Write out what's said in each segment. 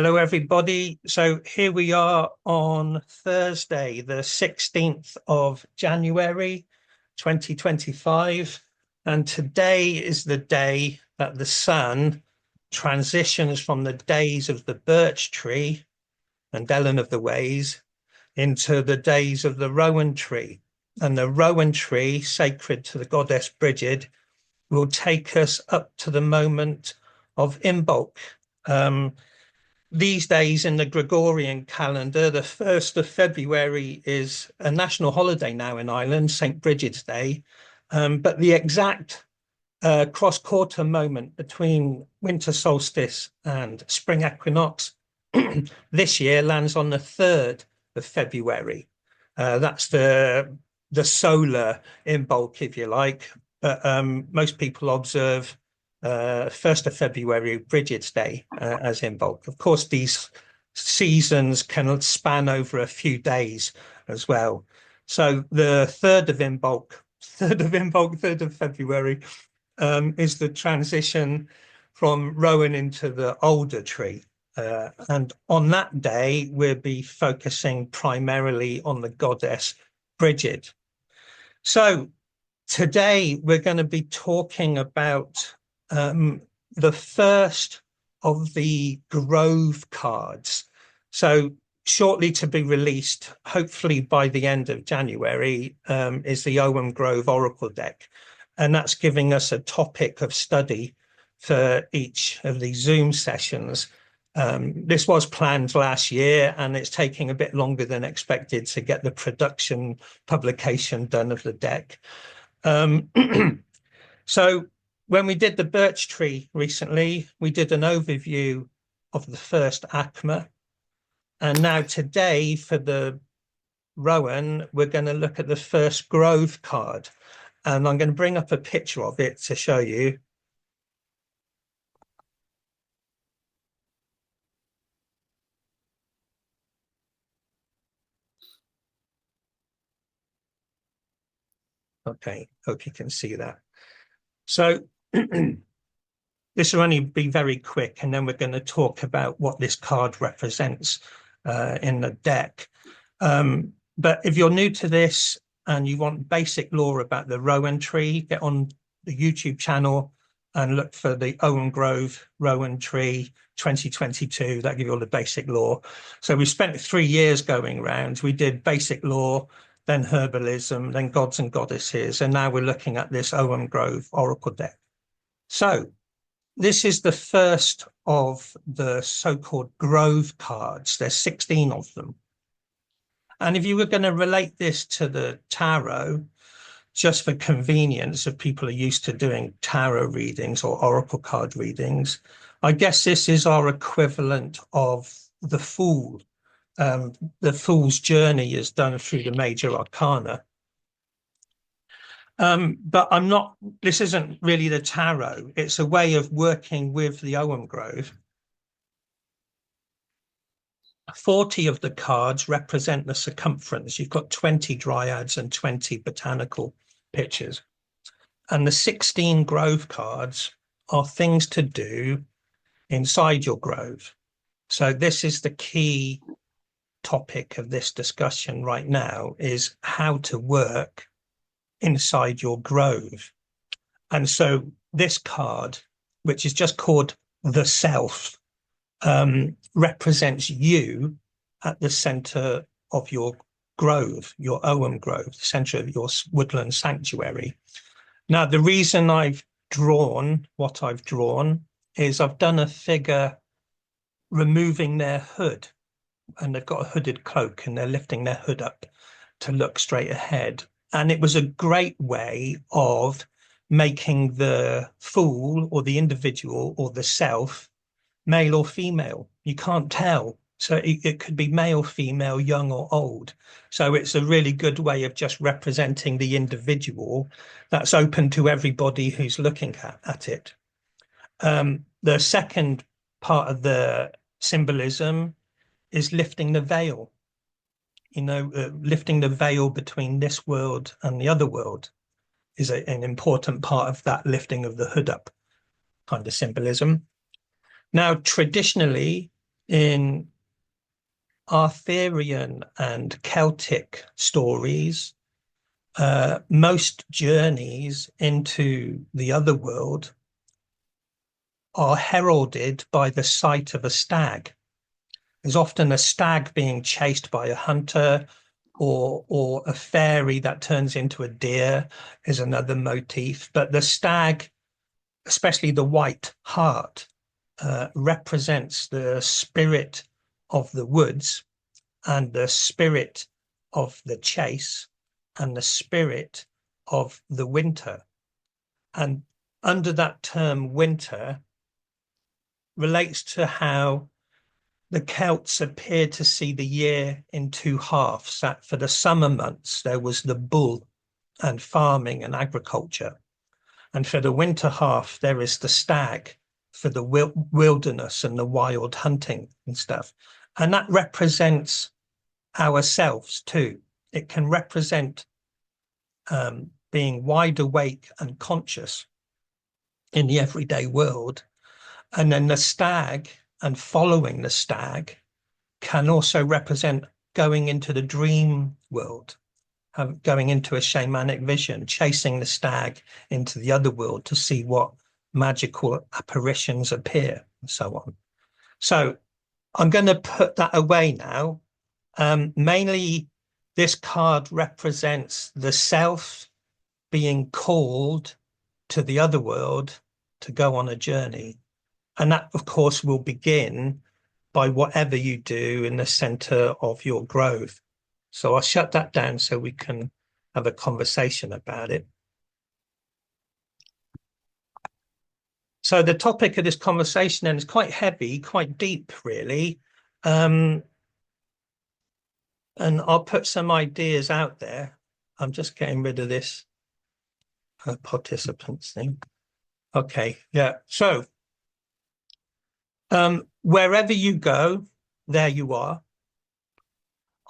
Hello, everybody. So here we are on Thursday, the 16th of January, 2025. And today is the day that the sun transitions from the days of the birch tree and Ellen of the Ways into the days of the rowan tree. And the rowan tree, sacred to the goddess Bridget, will take us up to the moment of Imbolc. These days in the Gregorian calendar, the 1st of February is a national holiday now in Ireland, St. Bridget's Day. But the exact cross-quarter moment between winter solstice and spring equinox this year lands on the 3rd of February. That's the solar Imbolc, if you like. But most people observe 1st of February, Bridget's Day, as Imbolc. Of course, these seasons can span over a few days as well. So the 3rd of Imbolc, 3rd of February, is the transition from Rowan into the older tree. And on that day, we'll be focusing primarily on the goddess Bridget. So today, we're going to be talking about the first of the Grove cards. So shortly to be released, hopefully by the end of January, is the Owen Grove Oracle deck. And that's giving us a topic of study for each of these Zoom sessions. This was planned last year, and it's taking a bit longer than expected to get the publication done of the deck. So when we did the birch tree recently, we did an overview of the first ACMA. And now today for the Rowan, we're going to look at the first Grove card. And I'm going to bring up a picture of it to show you. Okay, hope you can see that. So this will only be very quick, and then we're going to talk about what this card represents in the deck. But if you're new to this and you want basic lore about the Rowan tree, get on the YouTube channel and look for the Owen Grove Rowan tree 2022. That'll give you all the basic lore. So we spent 3 years going around. We did basic lore, then herbalism, then gods and goddesses, and now we're looking at this Owen Grove Oracle deck. So this is the first of the so-called Grove cards. There's 16 of them. And if you were going to relate this to the tarot, just for convenience, if people are used to doing tarot readings or oracle card readings, I guess this is our equivalent of the Fool. The Fool's journey is done through the major arcana. But this isn't really the tarot. It's a way of working with the Owen Grove. 40 of the cards represent the circumference. You've got 20 dryads and 20 botanical pictures. And the 16 Grove cards are things to do inside your grove. So this is the key topic of this discussion right now, is how to work inside your grove. And so this card, which is just called the Self, represents you at the center of your grove, your Owen Grove, the center of your woodland sanctuary. Now, the reason I've drawn what I've drawn is I've done a figure removing their hood, and they've got a hooded cloak and they're lifting their hood up to look straight ahead. And it was a great way of making the Fool or the individual or the self male or female. You can't tell. So it could be male, female, young or old. So it's a really good way of just representing the individual that's open to everybody who's looking at it. The second part of the symbolism is lifting the veil. Lifting the veil between this world and the other world is an important part of that lifting of the hood up kind of symbolism. Now, traditionally, in Arthurian and Celtic stories, most journeys into the other world are heralded by the sight of a stag. There's often a stag being chased by a hunter, or a fairy that turns into a deer is another motif. But the stag, especially the white hart, represents the spirit of the woods and the spirit of the chase and the spirit of the winter. And under that term winter relates to how the Celts appeared to see the year in two halves. That for the summer months, there was the bull and farming and agriculture. And for the winter half, there is the stag for the wilderness and the wild hunting and stuff. And that represents ourselves too. It can represent being wide awake and conscious in the everyday world. And then the stag and following the stag can also represent going into the dream world, going into a shamanic vision, chasing the stag into the other world to see what magical apparitions appear, and so on. So I'm going to put that away now. Mainly, this card represents the self being called to the other world to go on a journey. And that, of course, will begin by whatever you do in the center of your grove. So I'll shut that down so we can have a conversation about it. So the topic of this conversation then is quite heavy, quite deep, really. And I'll put some ideas out there. I'm just getting rid of this participants thing. Okay, yeah. So wherever you go, there you are.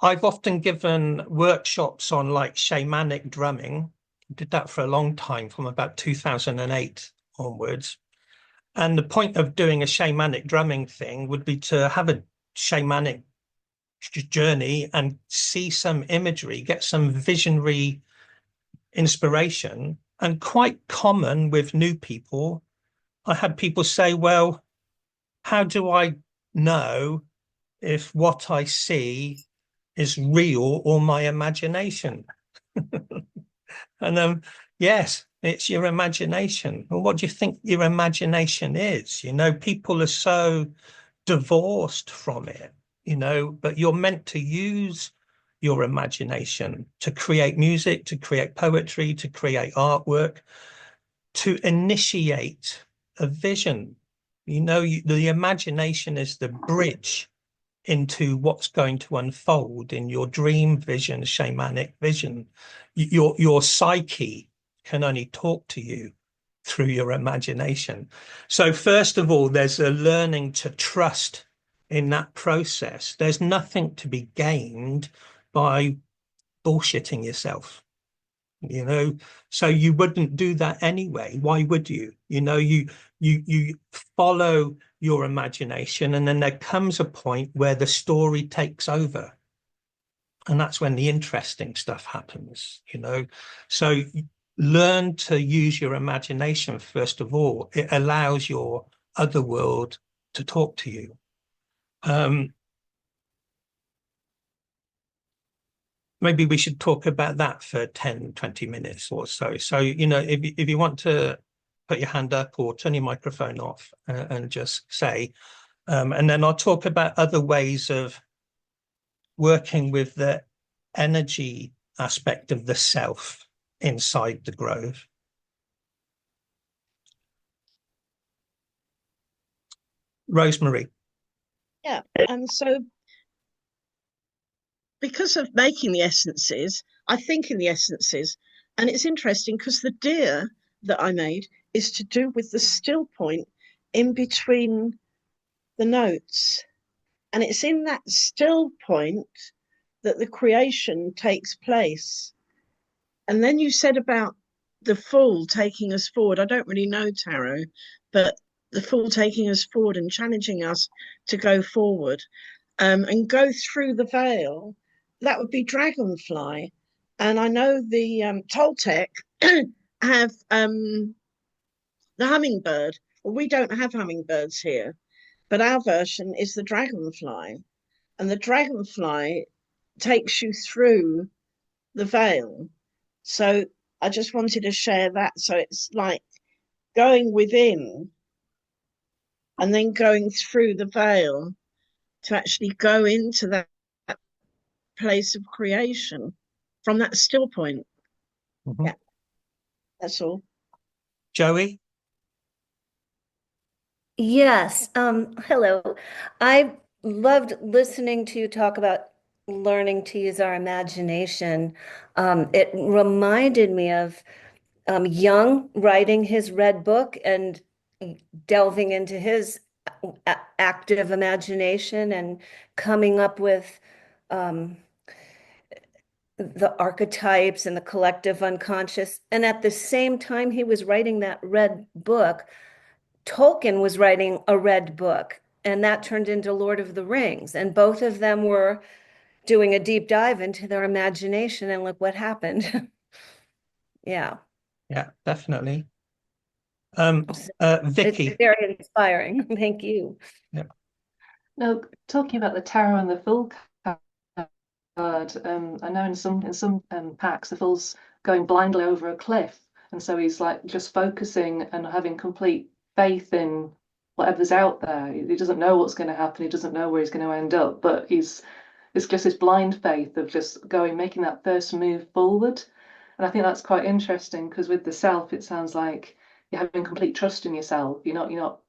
I've often given workshops on like shamanic drumming. I did that for a long time, from about 2008 onwards. And the point of doing a shamanic drumming thing would be to have a shamanic journey and see some imagery, get some visionary inspiration. And quite common with new people, I had people say, well, how do I know if what I see is real or my imagination? And yes, it's your imagination. Well, what do you think your imagination is? You know, people are so divorced from it, you know, but you're meant to use your imagination to create music, to create poetry, to create artwork, to initiate a vision. You know, the imagination is the bridge into what's going to unfold in your dream vision, shamanic vision. Your psyche can only talk to you through your imagination. So first of all, there's a learning to trust in that process. There's nothing to be gained by bullshitting yourself, you know, so you wouldn't do that anyway. Why would you? You know, you follow your imagination, and then there comes a point where the story takes over, and that's when the interesting stuff happens, you know. So learn to use your imagination first of all. It allows your other world to talk to you. Maybe we should talk about that for 10, 20 minutes or so. So, you know, if you want to put your hand up or turn your microphone off and just say, and then I'll talk about other ways of working with the energy aspect of the self inside the grove. Rosemary. Yeah, and so because of making the essences, I think in the essences, and it's interesting because the deer that I made is to do with the still point in between the notes. And it's in that still point that the creation takes place. And then you said about the fool taking us forward. I don't really know tarot, but the Fool taking us forward and challenging us to go forward, and go through the veil, that would be Dragonfly. And I know the Toltec have the hummingbird. Well, we don't have hummingbirds here, but our version is the Dragonfly. And the Dragonfly takes you through the veil. So I just wanted to share that. So it's like going within and then going through the veil to actually go into that place of creation from that still point. Mhm. Yeah, that's all. Joey? Yes. Hello. I loved listening to you talk about learning to use our imagination. It reminded me of Jung writing his red book and delving into his active imagination and coming up with um, the archetypes and the collective unconscious. And at the same time he was writing that red book, Tolkien was writing a red book, and that turned into Lord of the Rings. And both of them were doing a deep dive into their imagination, and look what happened. Yeah. Yeah, definitely. It's Vicky? very inspiring. Thank you. Yeah. Now, talking about the tarot and the fool card, I know in some packs the fool's going blindly over a cliff, and so he's like just focusing and having complete faith in whatever's out there. He doesn't know what's going to happen. He doesn't know where he's going to end up, but it's just this blind faith of just going, making that first move forward. And I think that's quite interesting because with the self, it sounds like you're having complete trust in yourself. You're not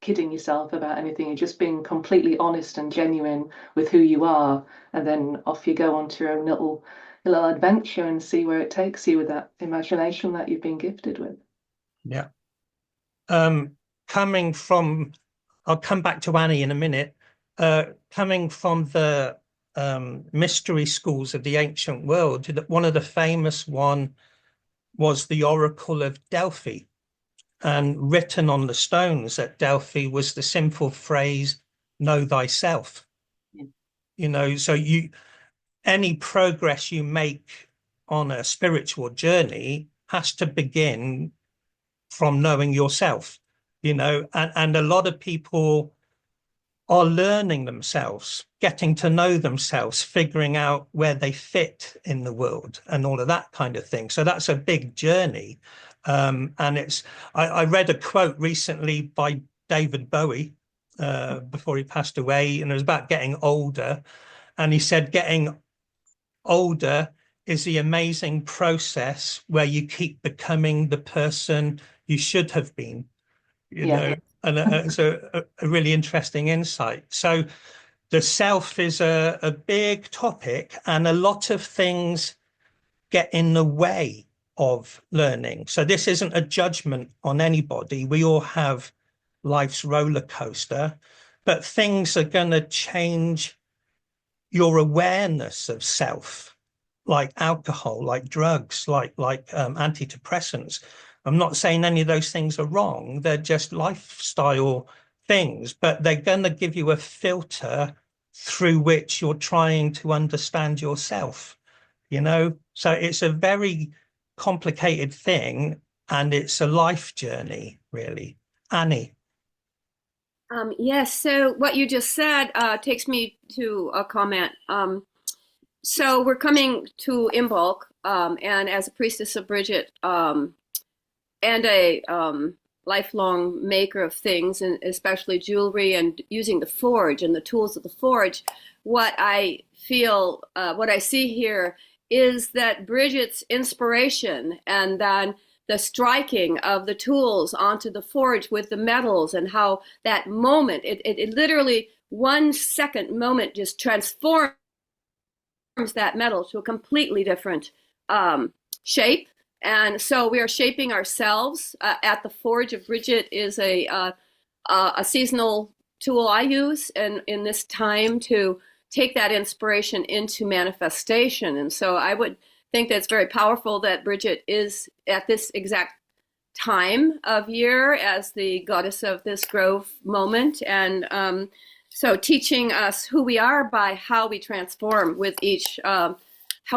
kidding yourself about anything. You're just being completely honest and genuine with who you are, and then off you go onto your own little adventure and see where it takes you with that imagination that you've been gifted with. Yeah. Coming from, I'll come back to Annie in a minute. Coming from the mystery schools of the ancient world, one of the famous one was the Oracle of Delphi. And written on the stones at Delphi was the simple phrase, know thyself. Yeah. So any progress you make on a spiritual journey has to begin from knowing yourself, and a lot of people are learning themselves, getting to know themselves, figuring out where they fit in the world and all of that kind of thing. So that's a big journey. And I read a quote recently by David Bowie before he passed away, and it was about getting older. And he said, getting older is the amazing process where you keep becoming the person you should have been, and it's a really interesting insight. So the self is a big topic, and a lot of things get in the way of learning. So this isn't a judgment on anybody. We all have life's roller coaster, but things are going to change your awareness of self, like alcohol, like drugs, like antidepressants. I'm not saying any of those things are wrong. They're just lifestyle things, but they're going to give you a filter through which you're trying to understand yourself, So it's a very complicated thing, and it's a life journey, really. Annie? Yes, so what you just said takes me to a comment. So we're coming to Imbolc, and as a priestess of Bridget, and a lifelong maker of things, and especially jewelry, and using the forge and the tools of the forge, what I feel, what I see here is that Bridget's inspiration, and then the striking of the tools onto the forge with the metals, and how that moment, it literally 1 second moment just transforms that metal to a completely different shape. And so we are shaping ourselves at the forge of Bridget is a seasonal tool I use and in this time to take that inspiration into manifestation. And so I would think that it's very powerful that Bridget is at this exact time of year as the goddess of this grove moment. And so teaching us who we are by how we transform with each, how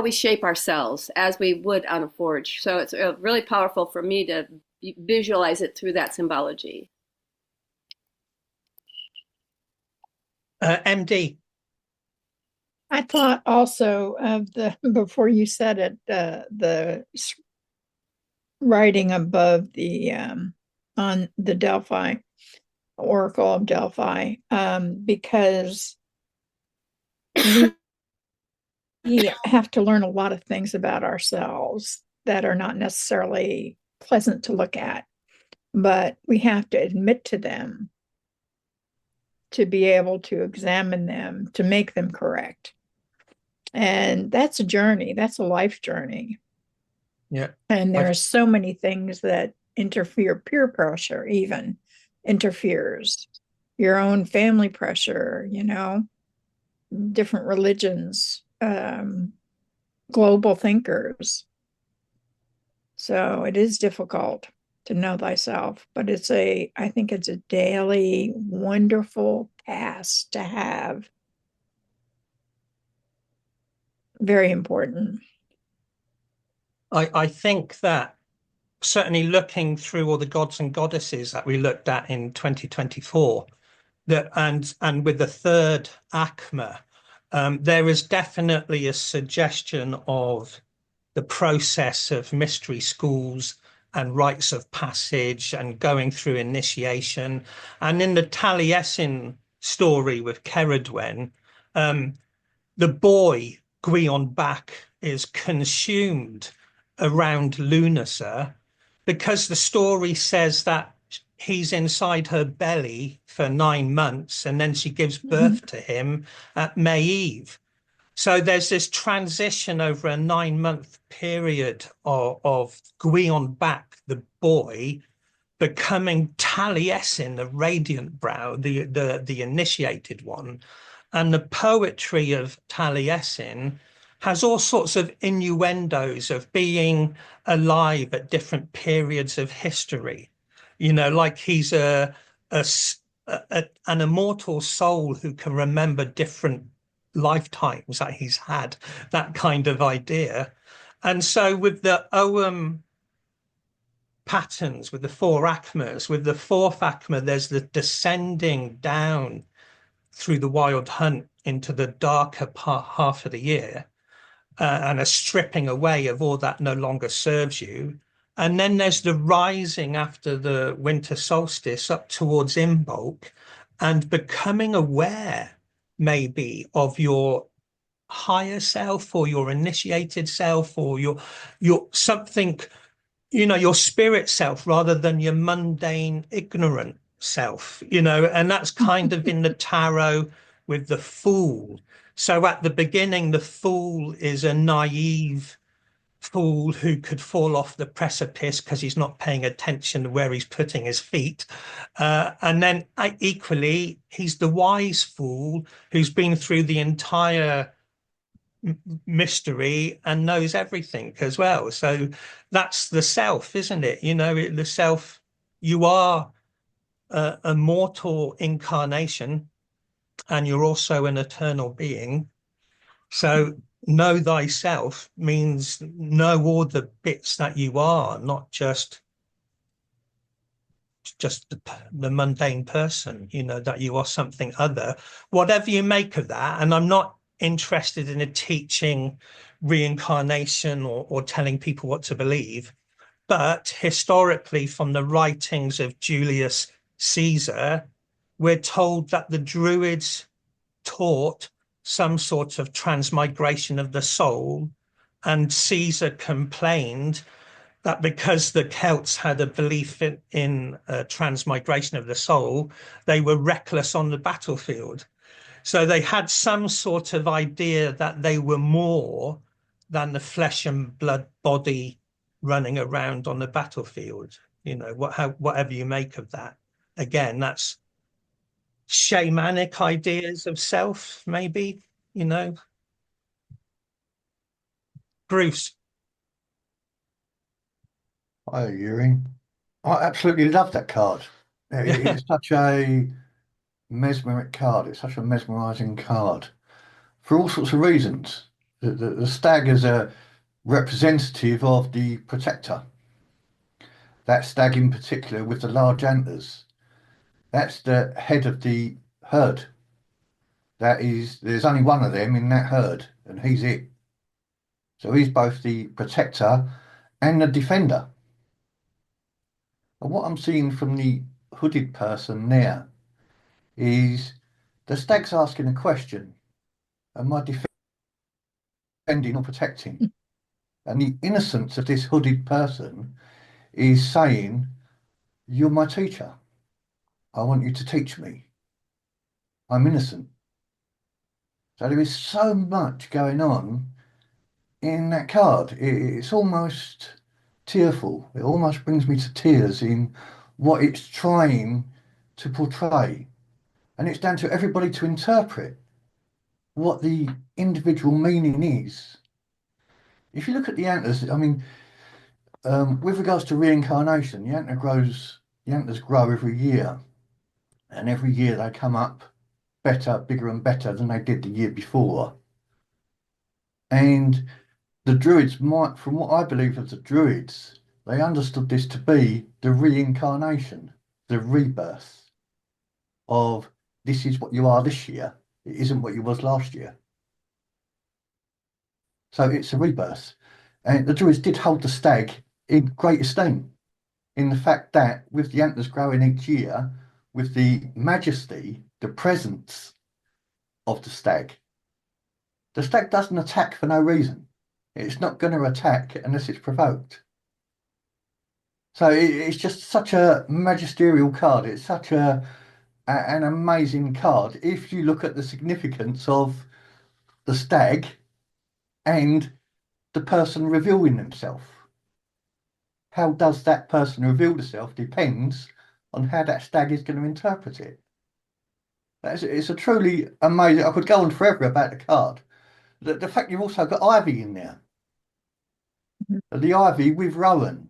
we shape ourselves as we would on a forge. So it's really powerful for me to visualize it through that symbology. MD. I thought also of the, before you said it, the writing above the on the Delphi, Oracle of Delphi, because we have to learn a lot of things about ourselves that are not necessarily pleasant to look at, but we have to admit to them to be able to examine them, to make them correct. And that's a journey, that's a life journey. Yeah. And there are so many things that interfere, peer pressure even interferes, your own family pressure, you know, different religions, global thinkers. So it is difficult to know thyself, but I think it's a daily wonderful task to have. Very important. I think that certainly looking through all the gods and goddesses that we looked at in 2024, that and with the third ACMA, there is definitely a suggestion of the process of mystery schools and rites of passage and going through initiation. And in the Taliesin story with Ceridwen, the boy Gwion Bach is consumed around Lunasa because the story says that he's inside her belly for 9 months and then she gives birth to him at May Eve. So there's this transition over a 9-month period of Gwion Bach, the boy, becoming Taliesin, the radiant brow, the initiated one. And the poetry of Taliesin has all sorts of innuendos of being alive at different periods of history. You know, like he's an immortal soul who can remember different lifetimes that he's had, that kind of idea. And so with the Ogham patterns, with the 4 ACMAs, with the 4th ACMA, there's the descending down through the wild hunt into the darker half of the year, and a stripping away of all that no longer serves you. And then there's the rising after the winter solstice up towards Imbolc and becoming aware maybe of your higher self or your initiated self or your something, you know, your spirit self rather than your mundane ignorant self, you know. And that's kind of in the tarot with the Fool. So at the beginning, the Fool is a naive fool who could fall off the precipice because he's not paying attention to where he's putting his feet. And then equally, he's the wise fool who's been through the entire mystery and knows everything as well. So that's the self, isn't it? You know, the self, you are a mortal incarnation and you're also an eternal being. So know thyself means know all the bits that you are, not just the mundane person, you know, that you are something other, whatever you make of that. And I'm not interested in a teaching reincarnation or telling people what to believe. But historically, from the writings of Julius Caesar, we're told that the Druids taught some sort of transmigration of the soul, and Caesar complained that because the Celts had a belief in transmigration of the soul, they were reckless on the battlefield. So they had some sort of idea that they were more than the flesh and blood body running around on the battlefield. You know, whatever you make of that. Again, that's shamanic ideas of self, maybe, you know. Bruce. Hi, Ewing. I absolutely love that card. It's such a mesmeric card. It's such a mesmerizing card for all sorts of reasons. The stag is a representative of the protector. That stag in particular with the large antlers. That's the head of the herd. There's only one of them in that herd, and he's it. So he's both the protector and the defender. And what I'm seeing from the hooded person there is the stag's asking a question. Am I defending or protecting? And the innocence of this hooded person is saying, you're my teacher. I want you to teach me. I'm innocent. So there is so much going on in that card. It's almost tearful. It almost brings me to tears in what it's trying to portray. And it's down to everybody to interpret what the individual meaning is. If you look at the antlers, I mean, with regards to reincarnation, the antlers grow every year. And every year they come up better, bigger and better than they did the year before. And the Druids might, from what I believe of the Druids, they understood this to be the reincarnation, the rebirth of this is what you are this year. It isn't what you was last year. So it's a rebirth. And the Druids did hold the stag in great esteem in the fact that with the antlers growing each year, with the majesty, the presence of the stag doesn't attack for no reason. It's not going to attack unless it's provoked. So it's just such a magisterial card. It's such an amazing card if you look at the significance of the stag and the person revealing themselves. How does that person reveal themselves depends on how that stag is going to interpret it. It's a truly amazing. I could go on forever about the card. The fact you've also got Ivy in there. The Ivy with Rowan.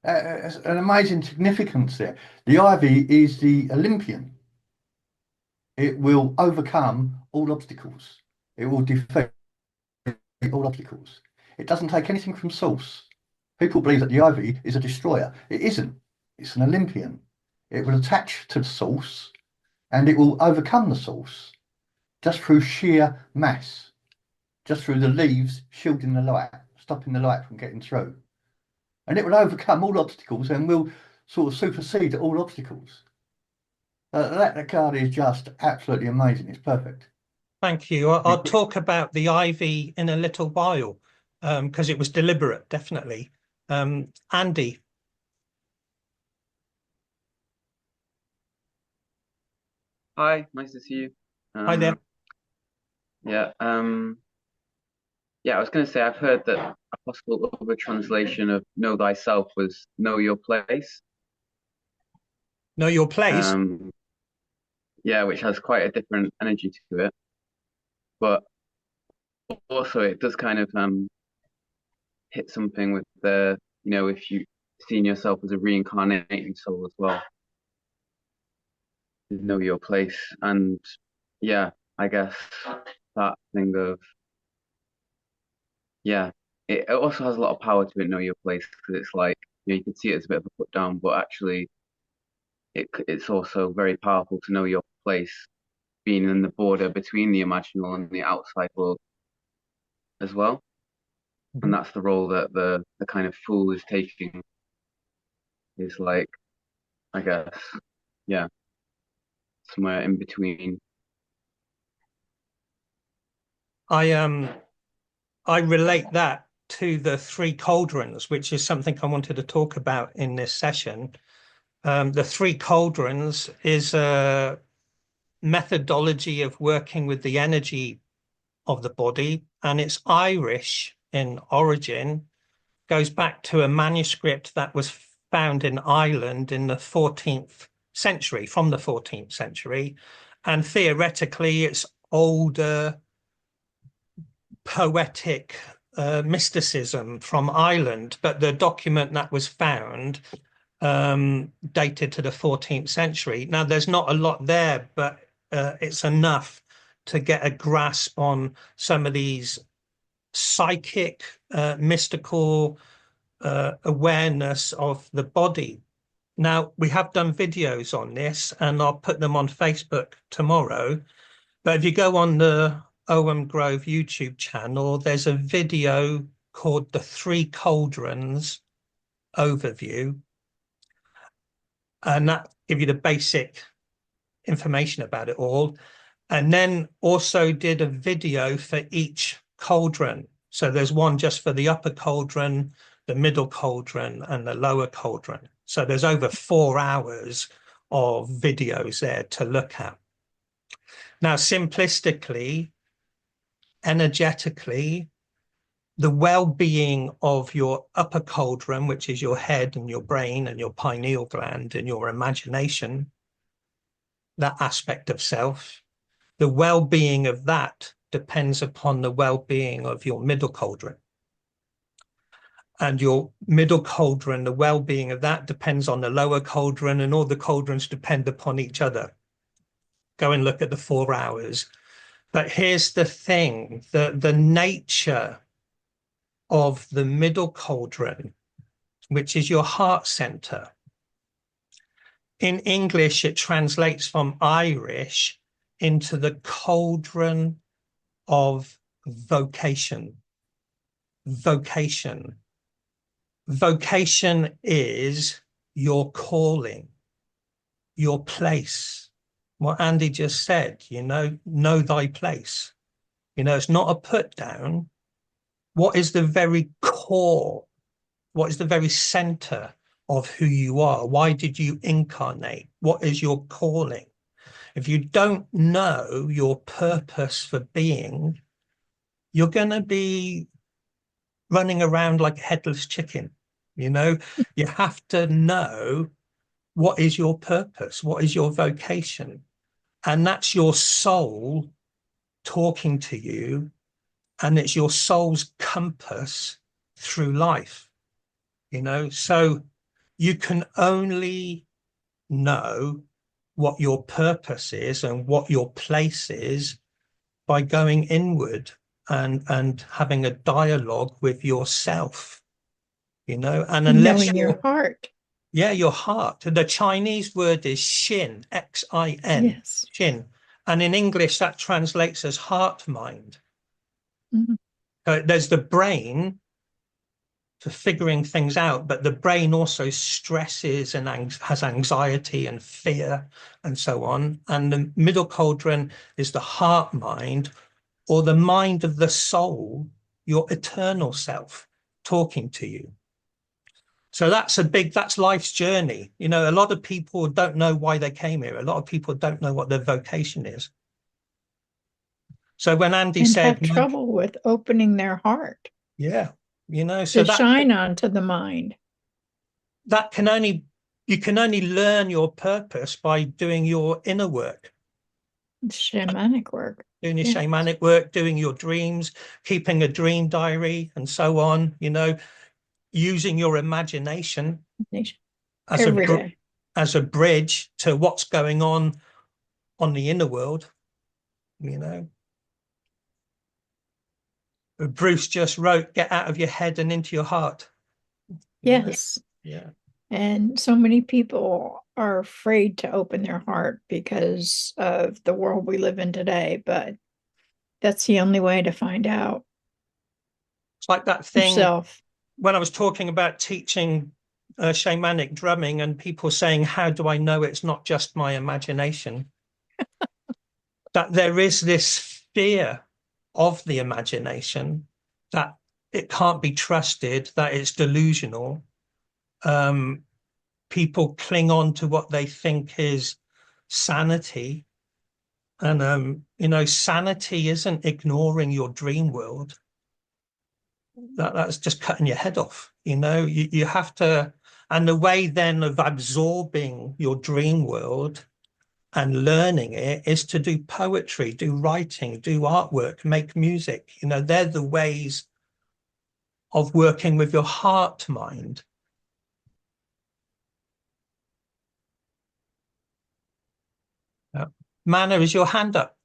An amazing significance there. The Ivy is the Olympian. It will overcome all obstacles. It will defeat all obstacles. It doesn't take anything from source. People believe that the Ivy is a destroyer. It isn't. It's an Olympian. It will attach to the source and it will overcome the source just through sheer mass, just through the leaves shielding the light, stopping the light from getting through. And it will overcome all obstacles and will sort of supersede all obstacles. That card is just absolutely amazing. It's perfect. Thank you. I'll talk about the Ivy in a little while because it was deliberate, definitely. Andy. Hi, nice to see you. Hi there. Yeah, I was going to say I've heard that a possible other translation of "Know Thyself" was "Know Your Place." Know your place. Yeah, which has quite a different energy to it, but also it does kind of hit something with if you seen yourself as a reincarnating soul as well. Know your place, and yeah, I guess that thing of it also has a lot of power to it. Know your place, because it's like you can see it as a bit of a put down, but actually it's also very powerful to know your place, being in the border between the imaginal and the outside world as well. And that's the role that the kind of fool is taking, is like, I guess, somewhere in between. I relate that to the three cauldrons, which is something I wanted to talk about in this session. The three cauldrons is a methodology of working with the energy of the body, and it's Irish in origin, goes back to a manuscript that was found in Ireland in the 14th century, from the 14th century, and theoretically it's older poetic mysticism from Ireland, but the document that was found dated to the 14th century. Now, there's not a lot there, but it's enough to get a grasp on some of these psychic, mystical awareness of the body. Now, we have done videos on this, and I'll put them on Facebook tomorrow. But if you go on the Owen Grove YouTube channel, there's a video called The Three Cauldrons Overview. And that gives you the basic information about it all. And then also did a video for each cauldron. So there's one just for the upper cauldron, the middle cauldron, and the lower cauldron. So there's over 4 hours of videos there to look at. Now, simplistically, energetically, the well-being of your upper cauldron, which is your head and your brain and your pineal gland and your imagination, that aspect of self, the well-being of that depends upon the well-being of your middle cauldron. And your middle cauldron, the well-being of that depends on the lower cauldron, and all the cauldrons depend upon each other. Go and look at the 4 hours. But here's the thing, the nature of the middle cauldron, which is your heart center. In English, it translates from Irish into the cauldron of vocation. Vocation. Vocation is your calling, your place. What Andy just said, know thy place. It's not a put down. What is the very core? What is the very center of who you are? Why did you incarnate? What is your calling? If you don't know your purpose for being, you're going to be running around like a headless chicken. You have to know what is your purpose, what is your vocation. And that's your soul talking to you, and it's your soul's compass through life. So you can only know what your purpose is and what your place is by going inward and having a dialogue with yourself, and unless knowing your heart. Yeah, your heart. The Chinese word is Xin, Xin, Yes. Xin. And in English, that translates as heart mind. Mm-hmm. There's the brain for figuring things out, but the brain also stresses and has anxiety and fear and so on. And the middle cauldron is the heart mind, or the mind of the soul, your eternal self talking to you. So that's life's journey. A lot of people don't know why they came here. A lot of people don't know what their vocation is. So when Andy said, have trouble with opening their heart. Yeah, so to shine onto the mind. You can only learn your purpose by doing your inner work. Shamanic work. Doing your shamanic work, doing your dreams, keeping a dream diary and so on, using your imagination as a bridge to what's going on the inner world. Bruce just wrote, get out of your head and into your heart. Yes. Yeah. And so many people are afraid to open their heart because of the world we live in today, but that's the only way to find out. It's like that thing yourself. When I was talking about teaching shamanic drumming and people saying, how do I know it's not just my imagination? That there is this fear of the imagination, that it can't be trusted, that it's delusional. People cling on to what they think is sanity. And, sanity isn't ignoring your dream world. That's just cutting your head off. You have to, and the way then of absorbing your dream world and learning it is to do poetry, do writing, do artwork, make music. They're the ways of working with your heart mind. Manna, is your hand up?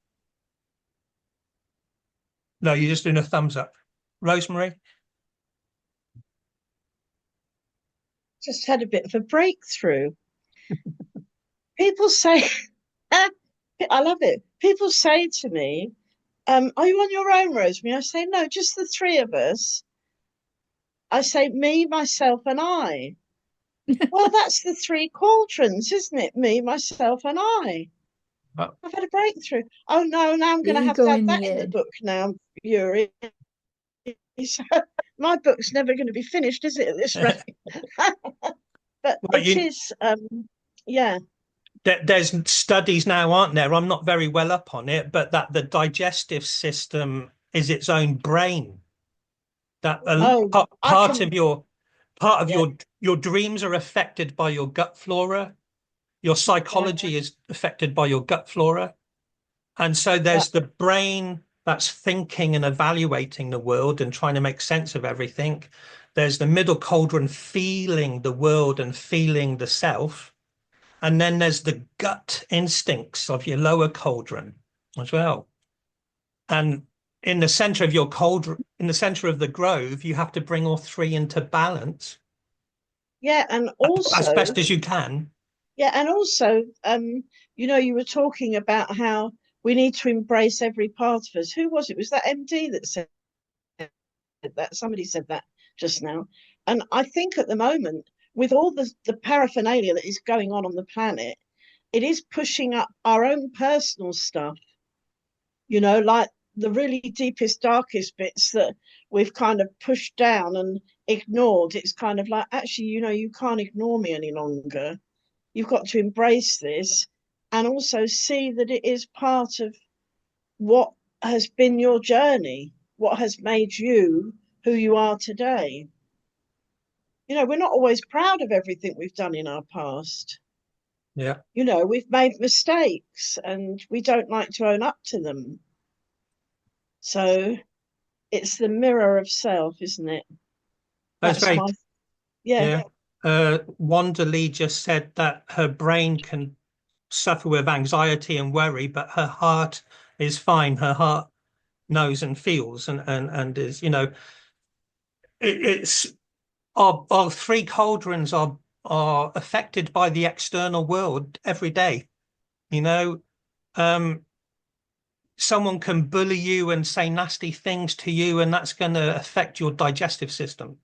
No, you're just doing a thumbs up. Rosemary? Just had a bit of a breakthrough. People say, I love it. People say to me, are you on your own, Rosemary? I say, no, just the three of us. I say, me, myself, and I. Well, that's the three cauldrons, isn't it? Me, myself, and I. Oh. I've had a breakthrough. Oh, no, now I'm going to have Ego to have in that the in the id. book now, Yuri. So my book's never going to be finished, is it, at this rate? But Well, it is, yeah. There's studies now, aren't there? I'm not very well up on it, but that the digestive system is its own brain. That Oh, part can, of yeah. your dreams are affected by your gut flora. Your psychology is affected by your gut flora. And so there's the brain that's thinking and evaluating the world and trying to make sense of everything. There's the middle cauldron feeling the world and feeling the self. And then there's the gut instincts of your lower cauldron as well. And in the center of your cauldron, in the center of the grove, you have to bring all three into balance. Yeah, and also as best as you can. Yeah, and also, you were talking about how we need to embrace every part of us. Who was it? Was that MD that said that? Somebody said that just now. And I think at the moment, with all the paraphernalia that is going on the planet, it is pushing up our own personal stuff, like the really deepest, darkest bits that we've kind of pushed down and ignored. It's kind of like, actually, you can't ignore me any longer. You've got to embrace this and also see that it is part of what has been your journey, what has made you who you are today. We're not always proud of everything we've done in our past. Yeah. We've made mistakes and we don't like to own up to them. So it's the mirror of self, isn't it? That's very, yeah. Wanda Lee just said that her brain can suffer with anxiety and worry, but her heart is fine. Her heart knows and feels and is, it's our three cauldrons are affected by the external world every day. Someone can bully you and say nasty things to you, and that's going to affect your digestive system.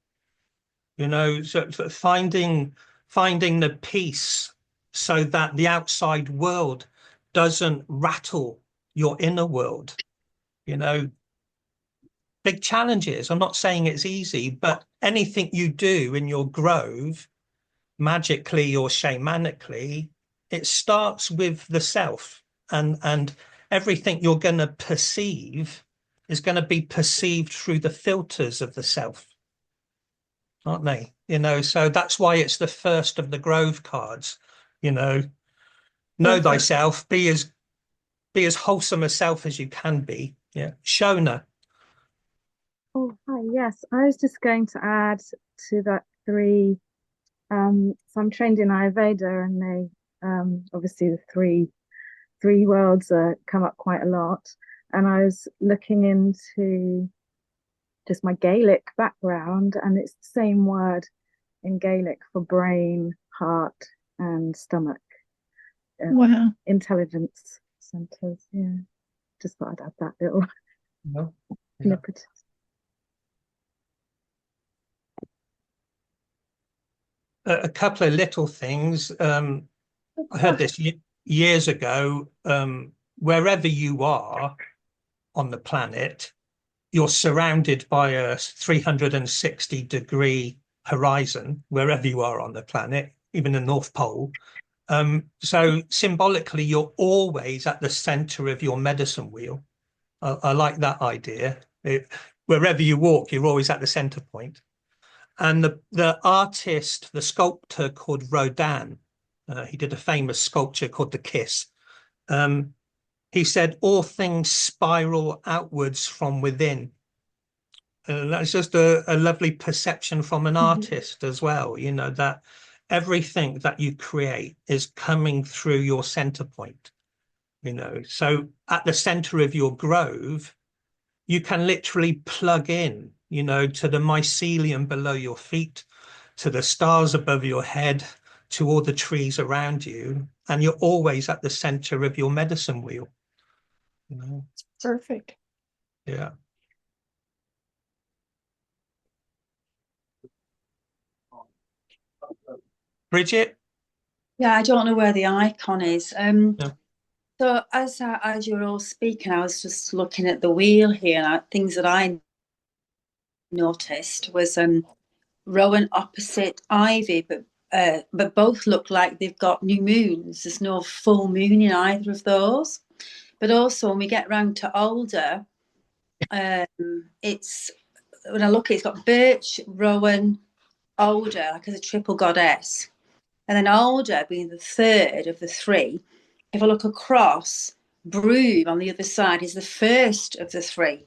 So finding the peace so that the outside world doesn't rattle your inner world. Big challenges. I'm not saying it's easy, but anything you do in your grove, magically or shamanically, it starts with the self, and everything you're going to perceive is going to be perceived through the filters of the self, aren't they? So that's why it's the first of the grove cards. Know thyself, be as wholesome a self as you can be. Yeah. Shona. Oh, hi. Yes, I was just going to add to that three. So I'm trained in Ayurveda, and they obviously the three worlds come up quite a lot. And I was looking into just my Gaelic background, and it's the same word in Gaelic for brain, heart, and stomach. Wow. Intelligence centers. Yeah. Just thought I'd add that little snippet. A couple of little things. I heard this years ago. Wherever you are on the planet, you're surrounded by a 360-degree horizon, wherever you are on the planet, even the North Pole. So symbolically, you're always at the center of your medicine wheel. I like that idea. Wherever you walk, you're always at the center point. And the artist, the sculptor called ROWAN, he did a famous sculpture called The Kiss. He said, all things spiral outwards from within. That's just a lovely perception from an artist as well, that everything that you create is coming through your center point. you know. So at the center of your grove, you can literally plug in, you know, to the mycelium below your feet, to the stars above your head, to all the trees around you, and you're always at the center of your medicine wheel, you know. Perfect. Yeah. Bridget? Yeah, I don't know where the icon is. Yeah. So as you were all speaking, I was just looking at the wheel here, and things that I noticed was Rowan opposite Ivy, but both look like they've got new moons. There's no full moon in either of those. But also when we get round to Alder, it's when I look, it's got Birch, Rowan, Alder, like as a triple goddess. And then Alder being the third of the three. If I look across, Broom on the other side is the first of the three.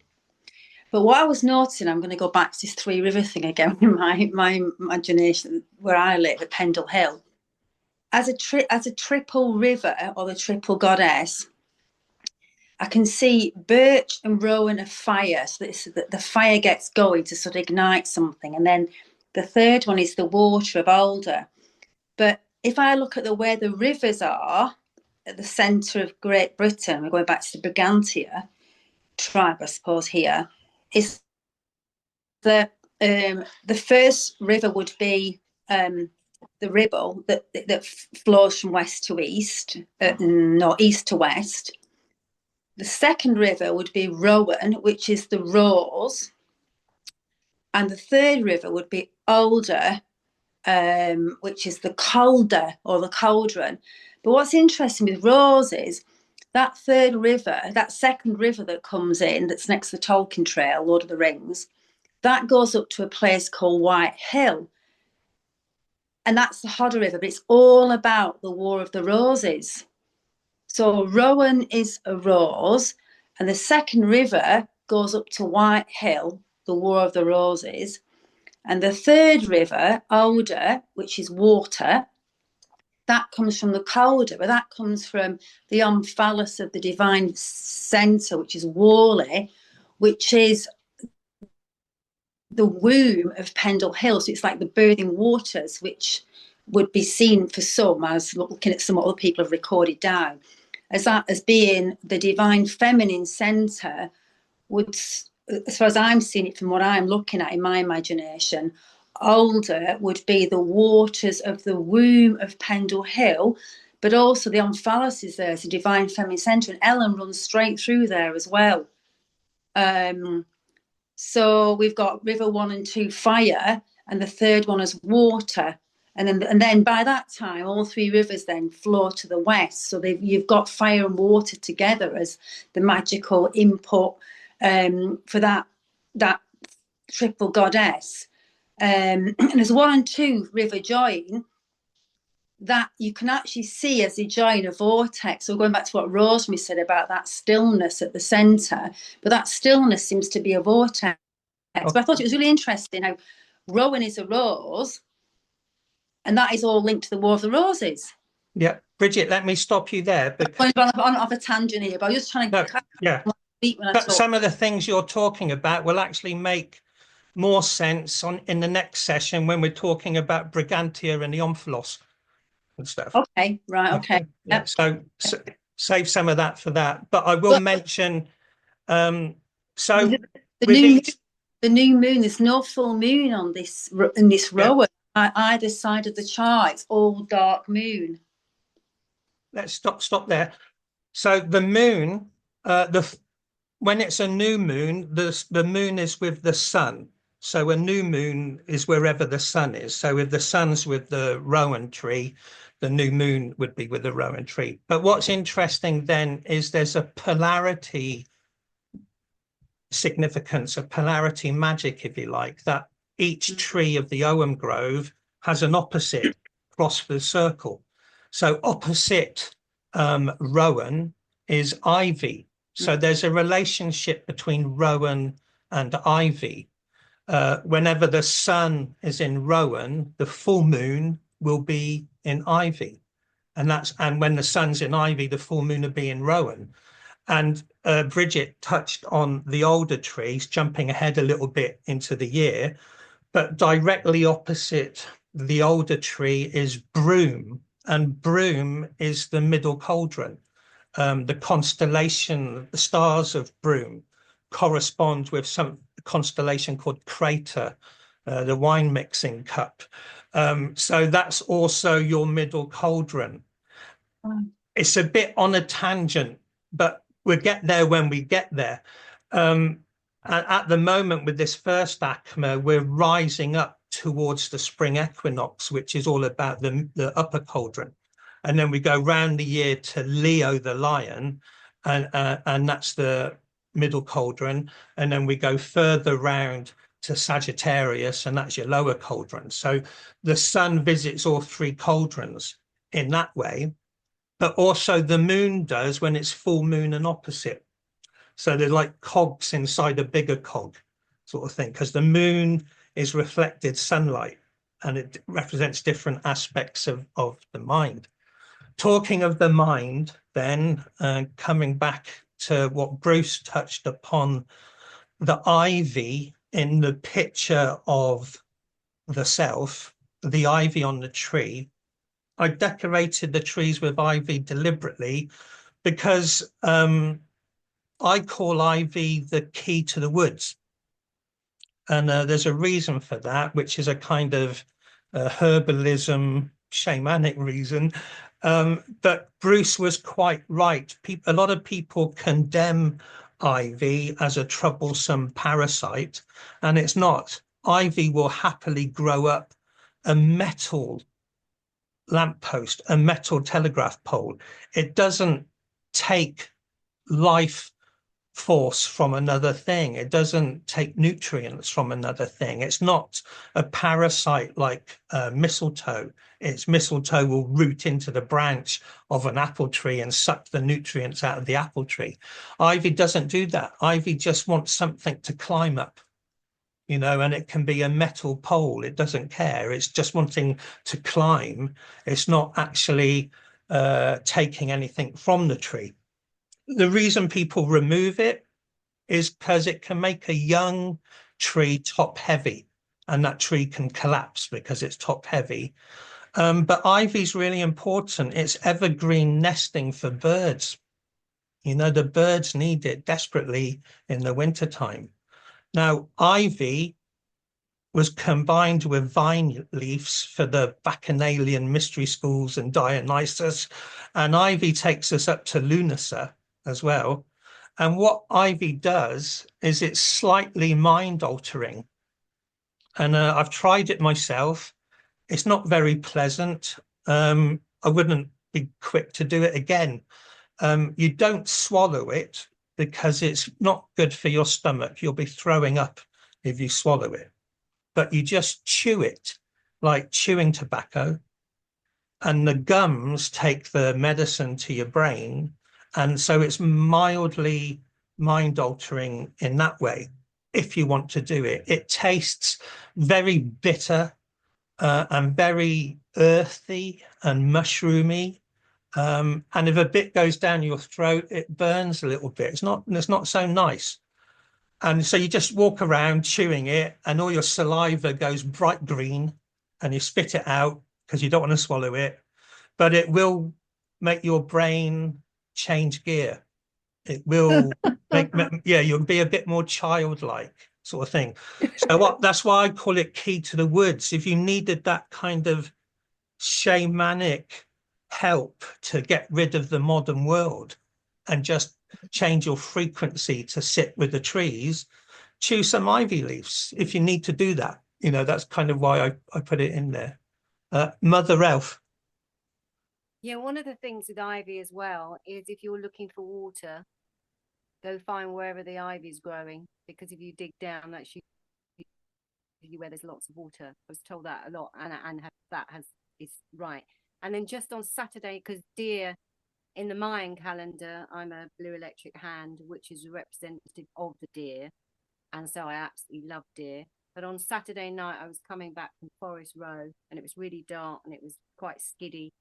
But what I was noticing, I'm going to go back to this Three River thing again in my imagination, where I live at Pendle Hill. As a triple river or the triple goddess, I can see Birch and Rowan of fire, so that the fire gets going to sort of ignite something. And then the third one is the water of Alder. But if I look at where the rivers are at the centre of Great Britain, we're going back to the Brigantia tribe, I suppose, here, is the first river would be the Ribble that flows from west to east, no, east to west. The second river would be Rowan, which is the Rose. And the third river would be Alder, which is the Calder or the Cauldron. But what's interesting with Rose is that third river, that second river that comes in, that's next to the Tolkien Trail, Lord of the Rings, that goes up to a place called White Hill. And that's the Hodder River, but it's all about the War of the Roses. So Rowan is a rose, and the second river goes up to White Hill, the War of the Roses. And the third river, Alder, which is water, that comes from the Calder, but that comes from the omphalos of the divine centre, which is Worley, which is the womb of Pendle Hill. So it's like the birthing waters, which would be seen for some, as looking at some other people have recorded down, as that as being the divine feminine centre would, as far as I'm seeing it from what I'm looking at in my imagination, Alder would be the waters of the womb of Pendle Hill, but also the omphalos is there, it's a divine feminine centre, and Ellen runs straight through there as well. So we've got River 1 and 2 fire, and the third one is water. And then by that time, all three rivers then flow to the west. So you've got fire and water together as the magical input for that triple goddess. And as 1 and 2 river join, that you can actually see as they join a vortex. So going back to what Rosemary said about that stillness at the centre, but that stillness seems to be a vortex. Okay. But I thought it was really interesting how Rowan is a rose, and that is all linked to the War of the Roses. Yeah, Bridget, let me stop you there. Because I'm going off a tangent here, but I'm just trying to but some of the things you're talking about will actually make more sense in the next session when we're talking about Brigantia and the omphalos and stuff. Okay, right, okay. Yeah, so save some of that for that. But I will mention, the new moon, there's no full moon on this row at either side of the chart. It's all dark moon. Let's stop there. So the moon, when it's a new moon, the moon is with the sun. So a new moon is wherever the sun is. So if the sun's with the Rowan tree, the new moon would be with the Rowan tree. But what's interesting then is there's a polarity significance, a polarity magic, if you like, that each tree of the Ogham Grove has an opposite across the circle. So opposite Rowan is ivy. So there's a relationship between Rowan and ivy. Whenever the sun is in Rowan, the full moon will be in ivy. and when the sun's in ivy, the full moon would be in Rowan. And Bridget touched on the older trees, jumping ahead a little bit into the year, but directly opposite the older tree is Broom, and Broom is the middle cauldron. The constellation, the stars of Broom correspond with some constellation called Crater, the wine mixing cup. So that's also your middle cauldron. It's a bit on a tangent, but we'll get there when we get there. And at the moment with this first ACMA, we're rising up towards the spring equinox, which is all about the upper cauldron. And then we go round the year to Leo the lion, and that's the middle cauldron. And then we go further round to Sagittarius, and that's your lower cauldron. So the sun visits all three cauldrons in that way, but also the moon does when it's full moon and opposite. So they're like cogs inside a bigger cog sort of thing, because the moon is reflected sunlight and it represents different aspects of the mind. Talking of the mind, then coming back to what Bruce touched upon, the ivy in the picture of the self, the ivy on the tree. I decorated the trees with ivy deliberately because I call ivy the key to the woods. And there's a reason for that, which is a kind of herbalism, shamanic reason. But Bruce was quite right. A lot of people condemn ivy as a troublesome parasite, and it's not. Ivy will happily grow up a metal lamppost, a metal telegraph pole. It doesn't take life force from another thing. It doesn't take nutrients from another thing. It's not a parasite like mistletoe. Its mistletoe will root into the branch of an apple tree and suck the nutrients out of the apple tree. Ivy doesn't do that. Ivy just wants something to climb up, you know, and it can be a metal pole. It doesn't care. It's just wanting to climb. It's not actually taking anything from the tree. The reason people remove it is because it can make a young tree top heavy, and that tree can collapse because it's top heavy. But ivy is really important. It's evergreen nesting for birds. You know, the birds need it desperately in the wintertime. Now, ivy was combined with vine leaves for the Bacchanalian mystery schools and Dionysus, and ivy takes us up to Lunacy as well. And what ivy does is it's slightly mind altering. And I've tried it myself. It's not very pleasant. I wouldn't be quick to do it again. You don't swallow it because it's not good for your stomach. You'll be throwing up if you swallow it. But you just chew it like chewing tobacco. And the gums take the medicine to your brain. And so it's mildly mind altering in that way, if you want to do it. It tastes very bitter and very earthy and mushroomy. And if a bit goes down your throat, it burns a little bit. It's not so nice. And so you just walk around chewing it, and all your saliva goes bright green, and you spit it out because you don't want to swallow it. But it will make your brain change gear. It will you'll be a bit more childlike sort of thing. So that's why I call it key to the woods. If you needed that kind of shamanic help to get rid of the modern world and just change your frequency to sit with the trees, choose some ivy leaves if you need to do that. You know, that's kind of why I put it in there. Mother Elf. Yeah, one of the things with ivy as well is if you're looking for water, go find wherever the ivy is growing, because if you dig down, that's usually where there's lots of water. I was told that a lot, and is right. And then just on Saturday, because deer in the Mayan calendar, I'm a blue electric hand, which is representative of the deer, and so I absolutely love deer. But on Saturday night, I was coming back from Forest Row, and it was really dark and it was quite skiddy.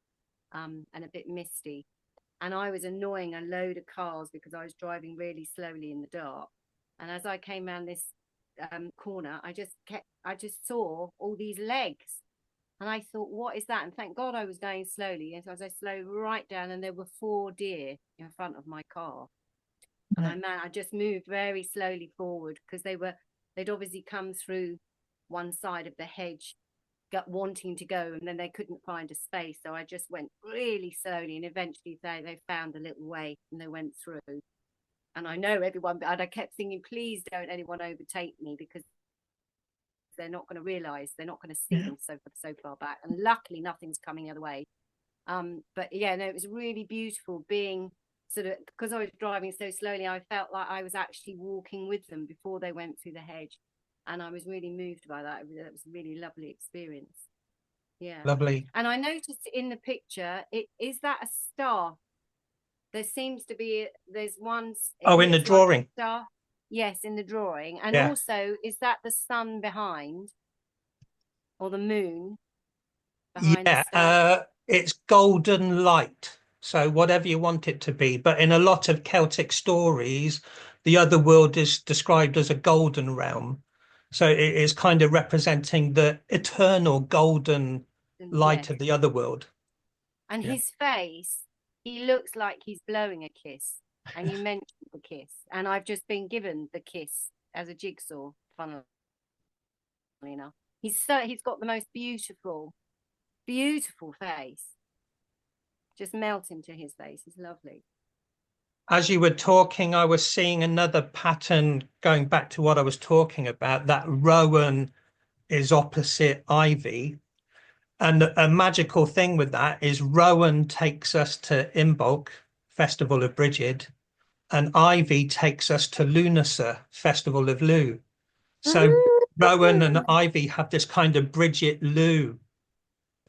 and a bit misty. And I was annoying a load of cars because I was driving really slowly in the dark. And as I came around this corner, I just saw all these legs. And I thought, what is that? And thank God I was going slowly. And so as I slowed right down, and there were 4 deer in front of my car. And I just moved very slowly forward because they'd obviously come through one side of the hedge, wanting to go, and then they couldn't find a space. So I just went really slowly, and eventually they found a little way and they went through. And I know everyone, but I kept thinking, please don't anyone overtake me, because they're not going to realize, they're not going to see them so far back. And luckily nothing's coming the other way. But yeah, no, it was really beautiful being sort of, because I was driving so slowly, I felt like I was actually walking with them before they went through the hedge. And I was really moved by that. It was a really lovely experience. Yeah. Lovely. And I noticed in the picture, is that a star? There seems to be, there's one. Oh, in the drawing. Like star. Yes, in the drawing. And yeah. Also, is that the sun behind, or the moon behind the star? It's golden light. So whatever you want it to be. But in a lot of Celtic stories, the other world is described as a golden realm. So it is kind of representing the eternal golden light of the other world. And his face, he looks like he's blowing a kiss. And you mentioned the kiss. And I've just been given the kiss as a jigsaw, funnily enough. He's got the most beautiful face. Just melt into his face. It's lovely. As you were talking, I was seeing another pattern going back to what I was talking about, that rowan is opposite ivy. And a magical thing with that is rowan takes us to Imbolc, Festival of Bridget, and ivy takes us to Lunacy, Festival of Lugh. So rowan and ivy have this kind of Bridget Lugh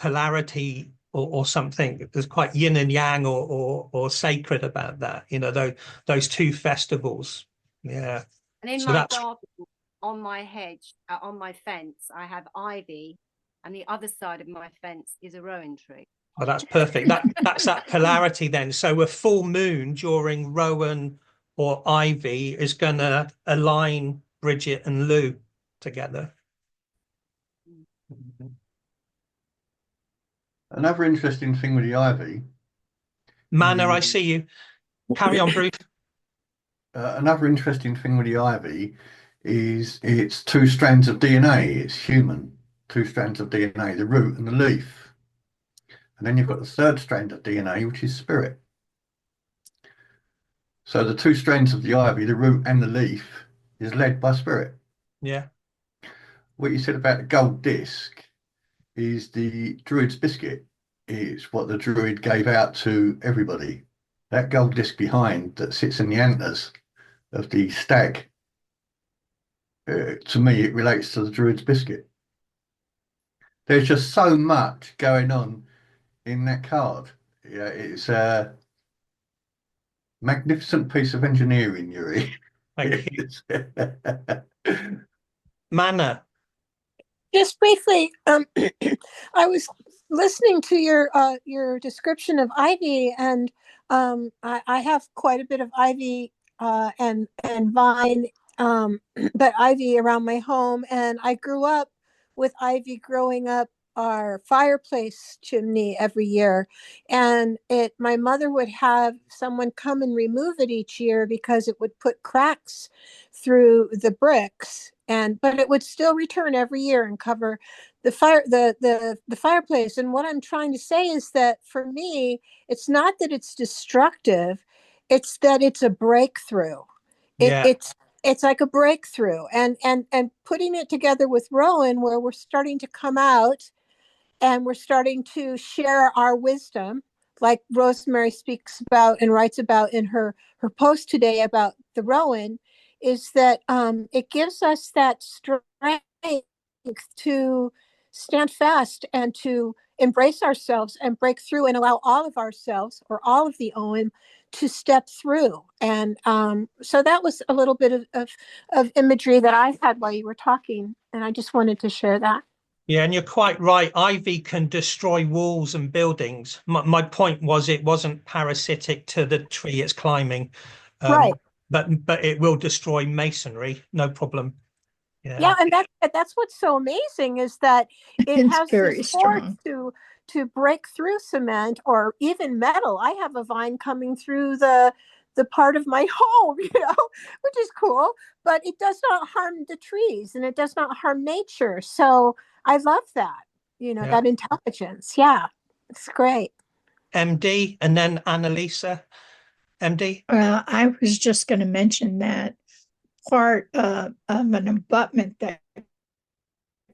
polarity or something. There's quite yin and yang or sacred about that, you know, those two festivals. Yeah. And in my garden, on my hedge, on my fence, I have ivy, and the other side of my fence is a rowan tree. Oh, that's perfect. That's that polarity then. So a full moon during rowan or ivy is going to align Bridget and Lugh together. Another interesting thing with the ivy. Manna, I see you. Carry on, Bruce. Another interesting thing with the ivy is it's 2 strands of DNA. It's human, 2 strands of DNA, the root and the leaf. And then you've got the 3rd strand of DNA, which is spirit. So the 2 strands of the ivy, the root and the leaf, is led by spirit. Yeah. What you said about the gold disc is the druid's biscuit. It's what the druid gave out to everybody. That gold disc behind that sits in the antlers of the stag, to me, it relates to the druid's biscuit. There's just so much going on in that card. Yeah, it's a magnificent piece of engineering, Yuri. Thank you. Manna. Just briefly, I was listening to your description of ivy, and I have quite a bit of ivy and vine, but ivy around my home, and I grew up with ivy growing up our fireplace chimney every year, and my mother would have someone come and remove it each year because it would put cracks through the bricks, but it would still return every year and cover the fireplace. And what I'm trying to say is that for me, it's not that it's destructive, it's that it's a breakthrough. It's like a breakthrough, and putting it together with Rowan, where we're starting to come out and we're starting to share our wisdom, like Rosemary speaks about and writes about in her post today about the Rowan, is that it gives us that strength to stand fast and to embrace ourselves and break through and allow all of ourselves, or all of the OM, to step through. And so that was a little bit of imagery that I had while you were talking, and I just wanted to share that. Yeah, and you're quite right. Ivy can destroy walls and buildings. My point was it wasn't parasitic to the tree it's climbing, Right. but it will destroy masonry, no problem. Yeah, and that's what's so amazing is that it It's has very this force strong. to break through cement or even metal. I have a vine coming through the part of my home, you know, which is cool, but it does not harm the trees and it does not harm nature. So I love that, you know, Yeah. that intelligence. Yeah, it's great. MD and then Annalisa. MD. I was just going to mention that part of an abutment that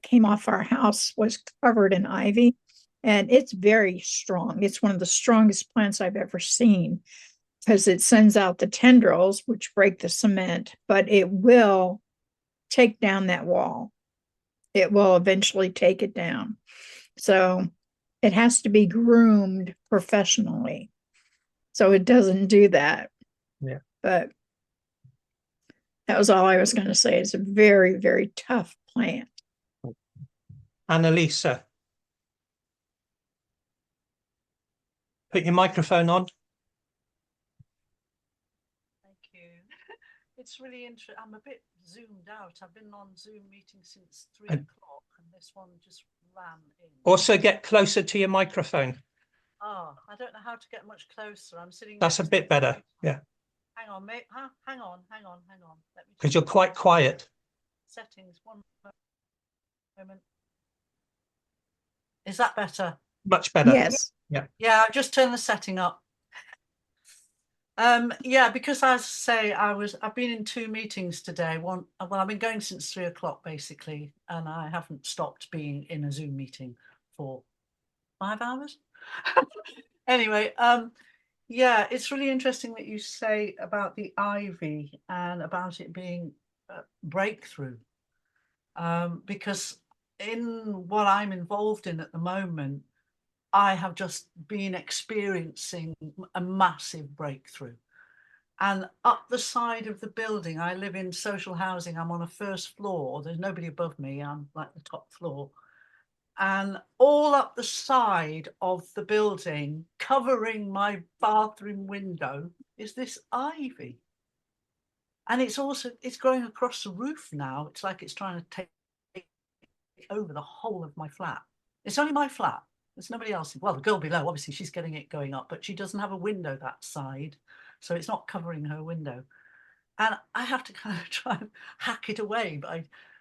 came off our house was covered in ivy, and it's very strong. It's one of the strongest plants I've ever seen because it sends out the tendrils, which break the cement, but it will take down that wall. It will eventually take it down. So it has to be groomed professionally. So it doesn't do that. Yeah. But that was all I was going to say. It's a very, very tough plant. Annalisa. Put your microphone on. Thank you. It's really interesting. I'm a bit zoomed out. I've been on Zoom meetings since 3 o'clock, and this one just ran in. Also get closer to your microphone. Oh, I don't know how to get much closer. I'm sitting. That's a bit better. Yeah. Hang on, mate. Huh? Hang on. Because you're quite quiet. Settings. One moment. Is that better? Much better. Yes. Yeah. Yeah, I've just turned the setting up. Yeah, because as I say, I've been in 2 meetings today. Well, I've been going since 3 o'clock basically, and I haven't stopped being in a Zoom meeting for 5 hours. Anyway, yeah, it's really interesting that you say about the ivy and about it being a breakthrough, because in what I'm involved in at the moment, I have just been experiencing a massive breakthrough. And up the side of the building, I live in social housing. I'm on a 1st floor. There's nobody above me. I'm like the top floor. And all up the side of the building, covering my bathroom window, is this ivy. And it's growing across the roof now. It's like it's trying to take over the whole of my flat. It's only my flat. There's nobody else. Well, the girl below, obviously, she's getting it going up, but she doesn't have a window that side. So it's not covering her window. And I have to kind of try and hack it away,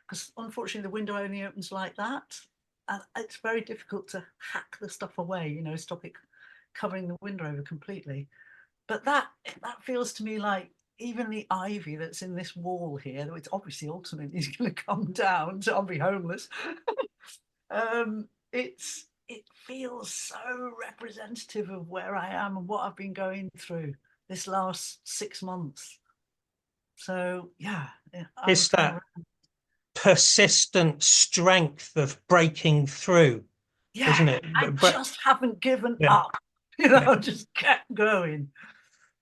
because unfortunately the window only opens like that. And it's very difficult to hack the stuff away, you know, stop it covering the window over completely. But that feels to me like even the ivy that's in this wall here, though it's obviously ultimately is going to come down, so I'll be homeless. It feels so representative of where I am and what I've been going through this last 6 months. So yeah, It's that persistent strength of breaking through, yeah, isn't it? I just haven't given up, you know, just kept going.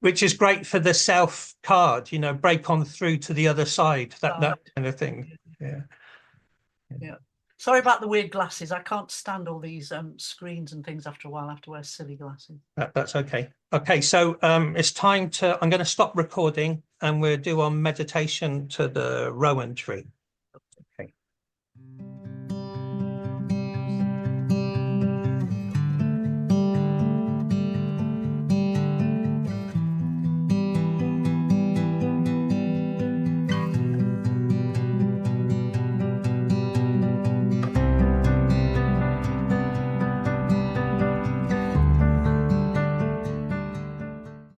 Which is great for the self card, you know, break on through to the other side, that kind of thing. Yeah. Sorry about the weird glasses. I can't stand all these screens and things after a while. I have to wear silly glasses. That's okay. Okay, so it's time I'm going to stop recording and we'll do our meditation to the rowan tree.